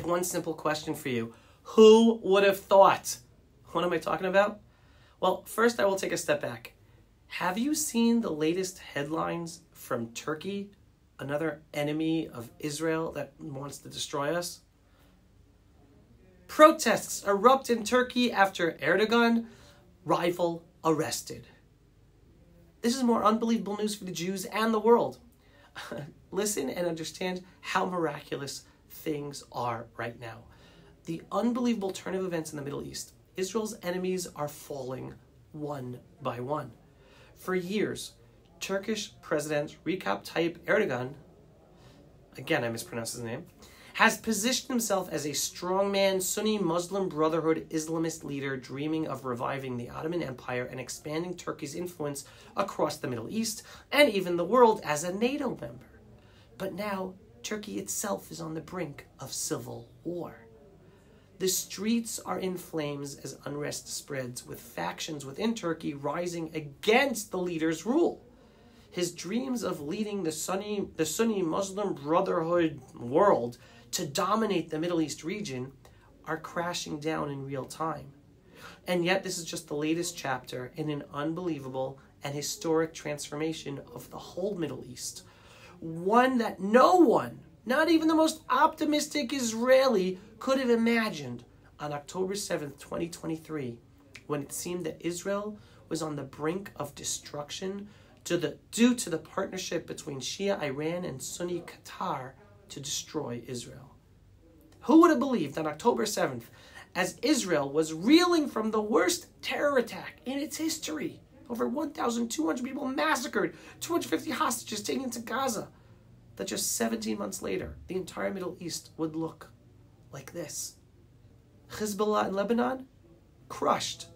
one simple question for you. Who would have thought? What am I talking about? Well, first I will take a step back. Have you seen the latest headlines from Turkey, another enemy of Israel that wants to destroy us? Protests erupt in Turkey after Erdogan, rival arrested. This is more unbelievable news for the Jews and the world. Listen and understand how miraculous things are right now. The unbelievable turn of events in the Middle East. Israel's enemies are falling one by one. For years, Turkish President Recep Tayyip Erdogan, again I mispronounced his name, has positioned himself as a strongman Sunni Muslim Brotherhood Islamist leader dreaming of reviving the Ottoman Empire and expanding Turkey's influence across the Middle East and even the world as a NATO member. But now, Turkey itself is on the brink of civil war. The streets are in flames as unrest spreads, with factions within Turkey rising against the leader's rule. His dreams of leading the Sunni Muslim Brotherhood world to dominate the Middle East region are crashing down in real time. And yet this is just the latest chapter in an unbelievable and historic transformation of the whole Middle East. One that no one, not even the most optimistic Israeli, could have imagined on October 7th, 2023, when it seemed that Israel was on the brink of destruction due to the partnership between Shia Iran and Sunni Qatar to destroy Israel. Who would have believed on October 7th, as Israel was reeling from the worst terror attack in its history, over 1,200 people massacred, 250 hostages taken into Gaza, that just 17 months later, the entire Middle East would look like this. Hezbollah in Lebanon, crushed.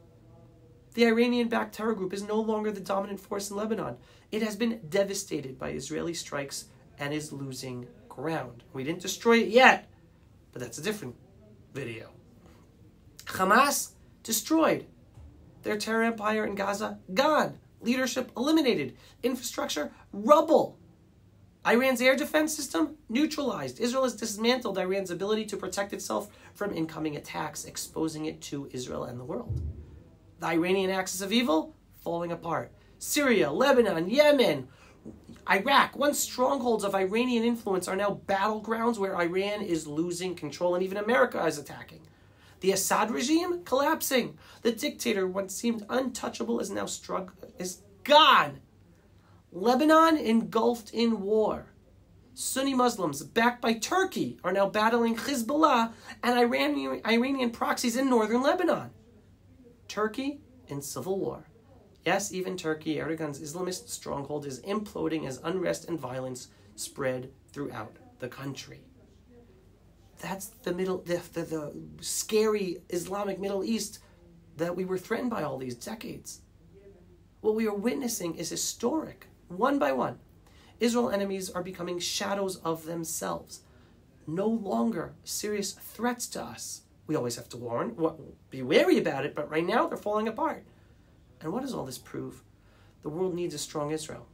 The Iranian-backed terror group is no longer the dominant force in Lebanon. It has been devastated by Israeli strikes and is losing ground. We didn't destroy it yet, but that's a different video. Hamas, destroyed. Their terror empire in Gaza, gone. Leadership eliminated. Infrastructure, rubble. Iran's air defense system, neutralized. Israel has dismantled Iran's ability to protect itself from incoming attacks, exposing it to Israel and the world. The Iranian axis of evil, falling apart. Syria, Lebanon, Yemen, Iraq, once strongholds of Iranian influence, are now battlegrounds where Iran is losing control and even America is attacking. The Assad regime, collapsing. The dictator, once seemed untouchable, is now is gone. Lebanon engulfed in war. Sunni Muslims, backed by Turkey, are now battling Hezbollah and Iranian proxies in northern Lebanon. Turkey in civil war. Yes, even Turkey, Erdogan's Islamist stronghold, is imploding as unrest and violence spread throughout the country. That's the scary Islamic Middle East that we were threatened by all these decades. What we are witnessing is historic. One by one, Israel enemies are becoming shadows of themselves, no longer serious threats to us. We always have to warn, be wary about it, but right now they're falling apart. And what does all this prove? The world needs a strong Israel,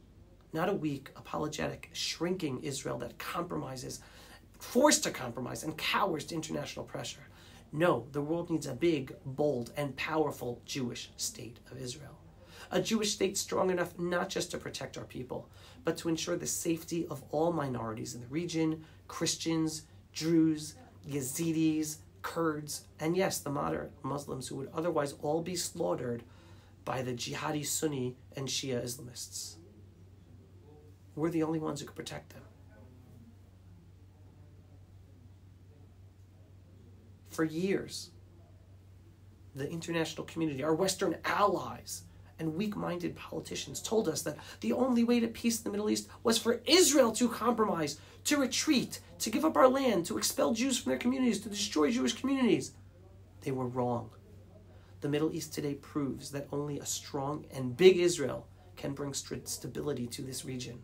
not a weak, apologetic, shrinking Israel that compromises, forced to compromise, and cowers to international pressure. No, the world needs a big, bold, and powerful Jewish state of Israel. A Jewish state strong enough not just to protect our people, but to ensure the safety of all minorities in the region, Christians, Druze, Yazidis, Kurds, and yes, the moderate Muslims who would otherwise all be slaughtered by the jihadi Sunni and Shia Islamists. We're the only ones who could protect them. For years, the international community, our Western allies, and weak-minded politicians told us that the only way to peace in the Middle East was for Israel to compromise, to retreat, to give up our land, to expel Jews from their communities, to destroy Jewish communities. They were wrong. The Middle East today proves that only a strong and big Israel can bring stability to this region.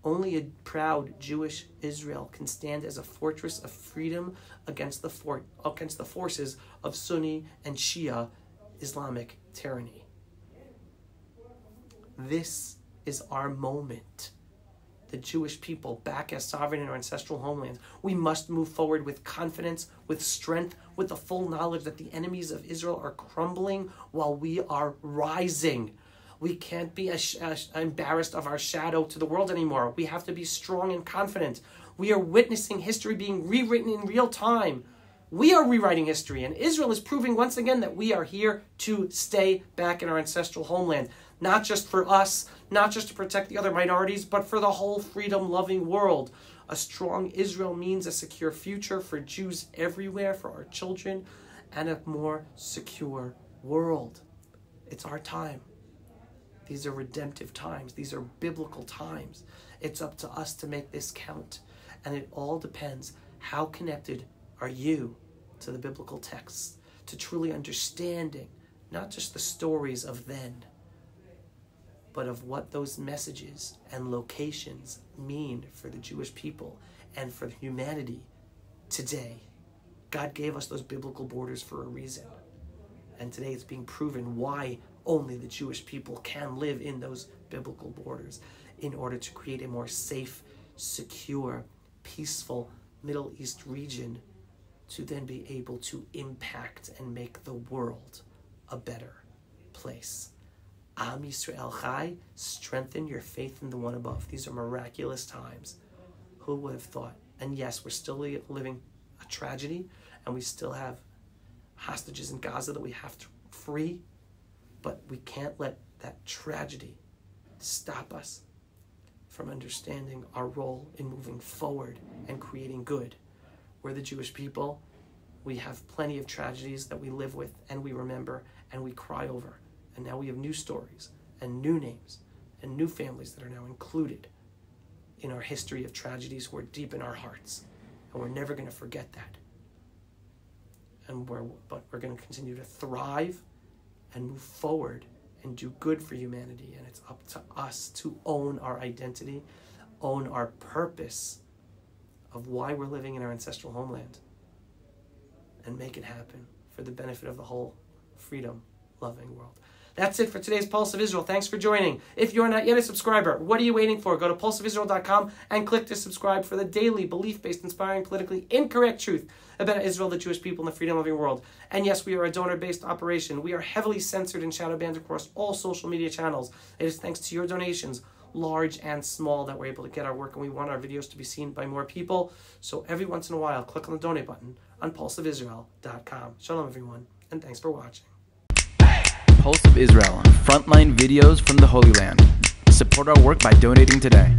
Only a proud Jewish Israel can stand as a fortress of freedom against the forces of Sunni and Shia Islamic tyranny. This is our moment. the Jewish people back as sovereign in our ancestral homelands. We must move forward with confidence, with strength, with the full knowledge that the enemies of Israel are crumbling while we are rising. We can't be embarrassed of our shadow to the world anymore. We have to be strong and confident. We are witnessing history being rewritten in real time. We are rewriting history, and Israel is proving once again that we are here to stay back in our ancestral homeland. Not just for us, not just to protect the other minorities, but for the whole freedom-loving world. A strong Israel means a secure future for Jews everywhere, for our children, and a more secure world. It's our time. These are redemptive times. These are biblical times. It's up to us to make this count. And it all depends. How connected are you to the biblical texts, to truly understanding not just the stories of then, but of what those messages and locations mean for the Jewish people and for humanity today? God gave us those biblical borders for a reason. And today it's being proven why only the Jewish people can live in those biblical borders in order to create a more safe, secure, peaceful Middle East region to then be able to impact and make the world a better place. Am Yisrael Chai, strengthen your faith in the one above. These are miraculous times. Who would have thought? And yes, we're still living a tragedy, and we still have hostages in Gaza that we have to free, but we can't let that tragedy stop us from understanding our role in moving forward and creating good. We're the Jewish people. We have plenty of tragedies that we live with and we remember and we cry over. And now we have new stories and new names and new families that are now included in our history of tragedies who are deep in our hearts. And we're never going to forget that. But we're going to continue to thrive and move forward and do good for humanity. And it's up to us to own our identity, own our purpose of why we're living in our ancestral homeland, and make it happen for the benefit of the whole freedom-loving world. That's it for today's Pulse of Israel. Thanks for joining. If you're not yet a subscriber, what are you waiting for? Go to pulseofisrael.com and click to subscribe for the daily, belief-based, inspiring, politically incorrect truth about Israel, the Jewish people, and the freedom-loving world. And yes, we are a donor-based operation. We are heavily censored and shadow banned across all social media channels. It is thanks to your donations, large and small, that we're able to get our work, and we want our videos to be seen by more people. So every once in a while, click on the donate button on pulseofisrael.com. Shalom, everyone, and thanks for watching. Pulse of Israel, frontline videos from the Holy Land. Support our work by donating today.